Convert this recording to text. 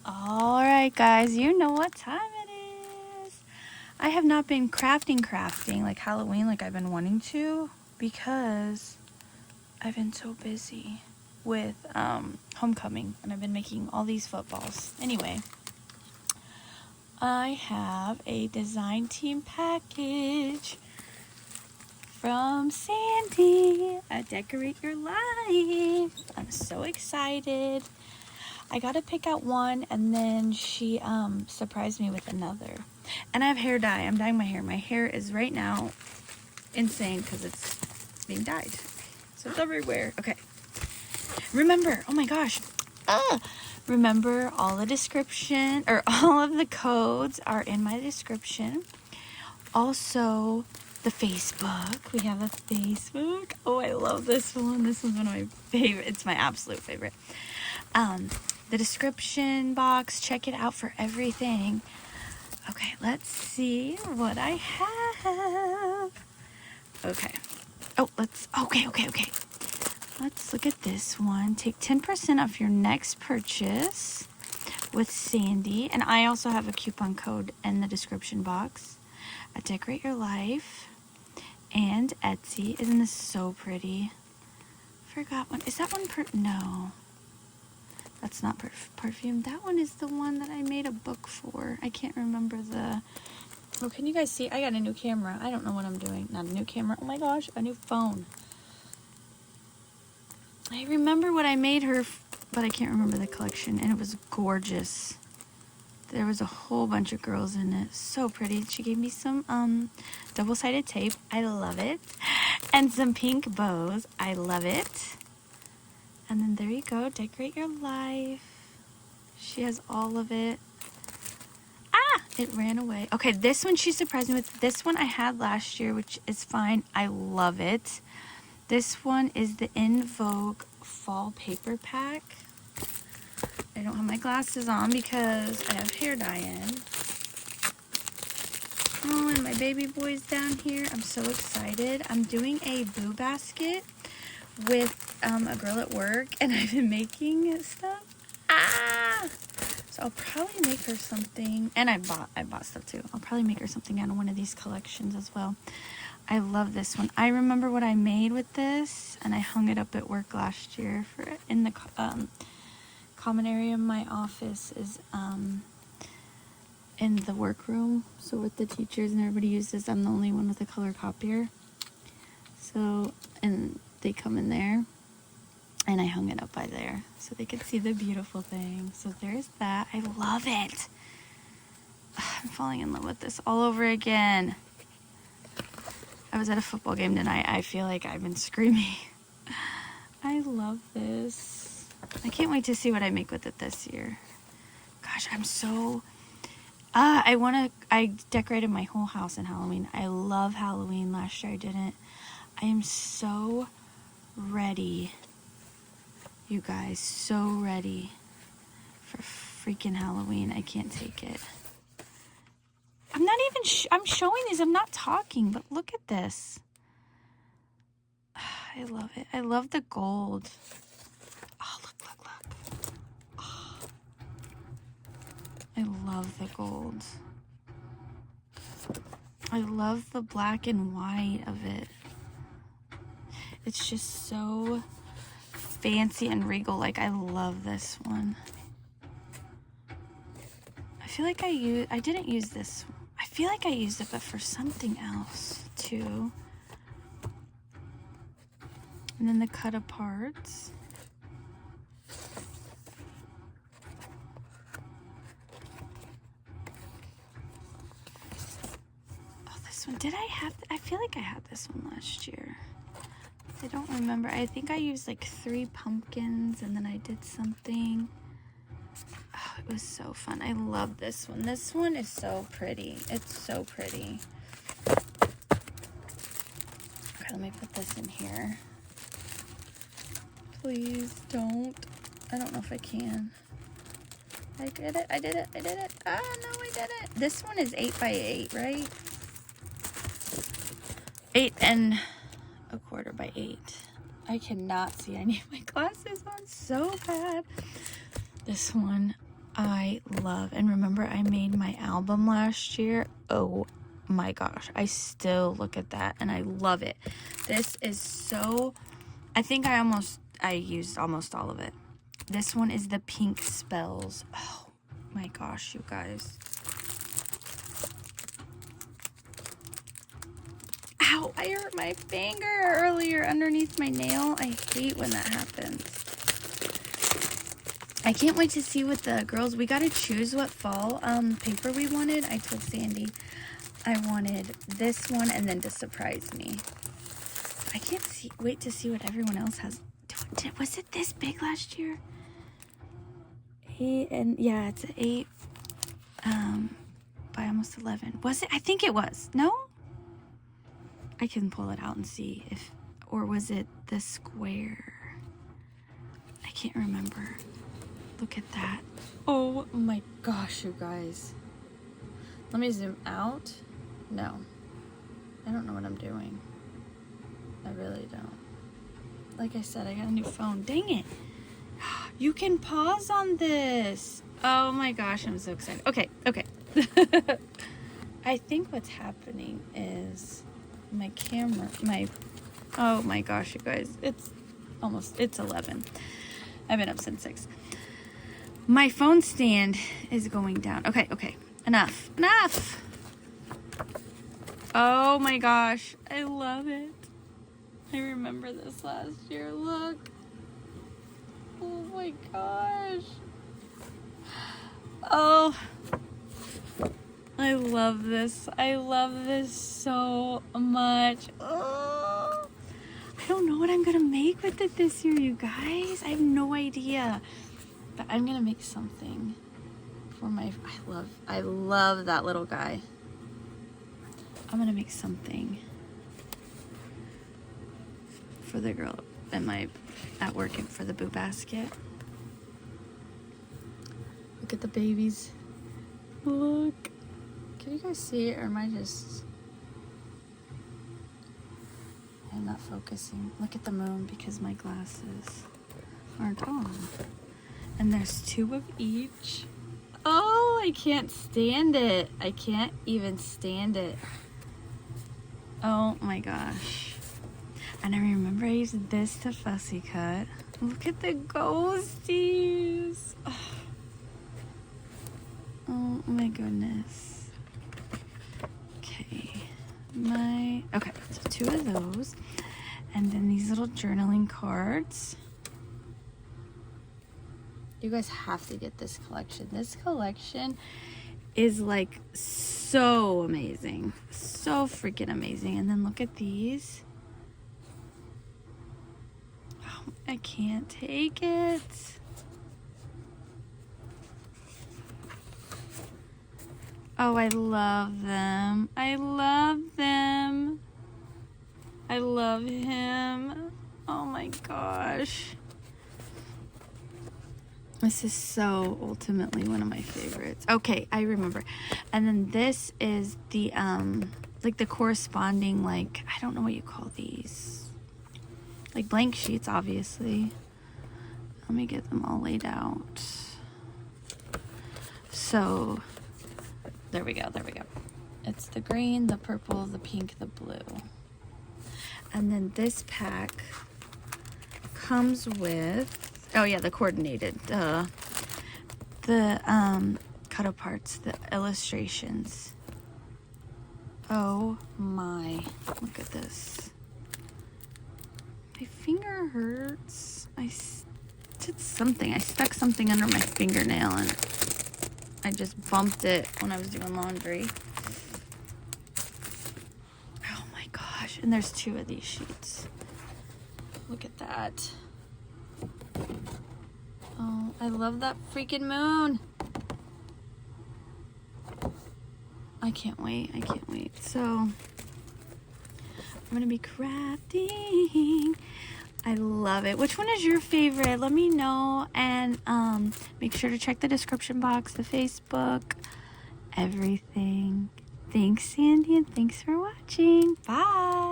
Alright guys, you know what time it is. I have not been crafting like Halloween like I've been wanting to because I've been so busy with homecoming and I've been making all these footballs. Anyway, I have a design team package from Sandy at Decorate Your Life. I'm so excited. I gotta pick out one, and then she surprised me with another. And I have hair dye. I'm dyeing my hair. My hair is right now insane because it's being dyed. So it's everywhere. Okay. Remember, oh my gosh. Remember, all the description, or all of the codes are in my description. Also, the Facebook. We have a Facebook. Oh, I love this one. This one's one of my favorite. It's my absolute favorite. The description box, check it out for everything. Okay, let's see what I have. Okay. Oh, okay. Let's look at this one. Take 10% off your next purchase with Sandy. And I also have a coupon code in the description box at Decorate Your Life and Etsy. Isn't this so pretty? Forgot one. Is that one no. That's not perfume. That one is the one that I made a book for. I can't remember the... Oh, can you guys see? I got a new camera. I don't know what I'm doing. Not a new camera. Oh my gosh, a new phone. I remember what I made her, but I can't remember the collection. And it was gorgeous. There was a whole bunch of girls in it. So pretty. She gave me some double-sided tape. I love it. And some pink bows. I love it. And then there you go, Decorate Your Life. She has all of it. It ran away. Okay, this one she surprised me with. This one I had last year, which is fine. I love it. This one is the In Vogue Fall Paper Pack. I don't have my glasses on because I have hair dye in. Oh, and my baby boy's down here. I'm so excited. I'm doing a boo basket with a girl at work, and I've been making stuff. So I'll probably make her something, and I bought stuff too. I'll probably make her something out of one of these collections as well. I love this one. I remember what I made with this, and I hung it up at work last year for in the common area of my office is in the workroom. So with the teachers and everybody uses, I'm the only one with a color copier. So, and they come in there, and I hung it up by there so they could see the beautiful thing. So there's that. I love it. I'm falling in love with this all over again. I was at a football game tonight. I feel like I've been screaming. I love this. I can't wait to see what I make with it this year. Gosh, I'm so... I decorated my whole house in Halloween. I love Halloween. Last year I didn't. I am so ready, you guys, so ready for freaking Halloween. I can't take it. I'm not even I'm showing these. I'm not talking, but look at this. I love it. I love the gold. Oh, look. Oh, I love the gold. I love the black and white of it. It's just so fancy and regal. Like, I love this one. I feel like I didn't use this. I feel like I used it, but for something else too. And then the cut aparts. Oh, this one. Did I have? I feel like I had this one last year. I don't remember. I think I used like 3 pumpkins and then I did something. Oh, it was so fun. I love this one. This one is so pretty. It's so pretty. Okay, let me put this in here. Please don't. I don't know if I can. I did it. Oh, no, I did it. This one is 8 by 8, right? 8 and a quarter by 8. I cannot see. I need my glasses on so bad. This one I love, and remember I made my album last year. Oh my gosh, I still look at that and I love it. This is so, I think I used almost all of it. This one is the Pink Spells. Oh my gosh, you guys. Ow, I hurt my finger earlier underneath my nail. I hate when that happens. I can't wait to see what the girls, we got to choose what fall paper we wanted. I told Sandy I wanted this one and then to surprise me. I can't wait to see what everyone else has. Was it this big last year? 8, and yeah, it's 8 by almost 11. Was it? I think it was. No? I can pull it out and see if, or was it the square? I can't remember. Look at that. Oh my gosh, you guys. Let me zoom out. No. I don't know what I'm doing. I really don't. Like I said, I got a new phone. Dang it. You can pause on this. Oh my gosh, I'm so excited. Okay. I think what's happening is my camera, oh my gosh, you guys. It's 11. I've been up since 6. My phone stand is going down. Okay. Enough. Oh my gosh. I love it. I remember this last year. Look. Oh my gosh. Oh. I love this. I love this so much. Oh. I don't know what I'm going to make with it this year, you guys. I have no idea. But I'm gonna make something for my, I love that little guy. I'm gonna make something for the girl at work and for the boo basket. Look at the babies. Look. Can you guys see it, or am I just, I'm not focusing. Look at the moon because my glasses aren't on. And there's 2 of each. Oh, I can't stand it. I can't even stand it. Oh my gosh. And I remember I used this to fussy cut. Look at the ghosties. Oh my goodness. Okay, so 2 of those. And then these little journaling cards. You guys have to get this collection. This collection is like so amazing. So freaking amazing. And then look at these. Oh, I can't take it. Oh, I love them. I love them. I love him. Oh my gosh. This is so ultimately one of my favorites. Okay, I remember. And then this is the, like the corresponding, like, I don't know what you call these. Like blank sheets, obviously. Let me get them all laid out. So, there we go. It's the green, the purple, the pink, the blue. And then this pack comes with, oh yeah, the coordinated, the cut aparts, the illustrations. Oh my, look at this. My finger hurts. I did something. I stuck something under my fingernail and I just bumped it when I was doing laundry. Oh my gosh, and there's 2 of these sheets. Look at that. Oh, I love that freaking moon. I can't wait. So, I'm gonna be crafting. I love it. Which one is your favorite? Let me know. And make sure to check the description box, the Facebook, everything. Thanks, Sandy, and thanks for watching. Bye.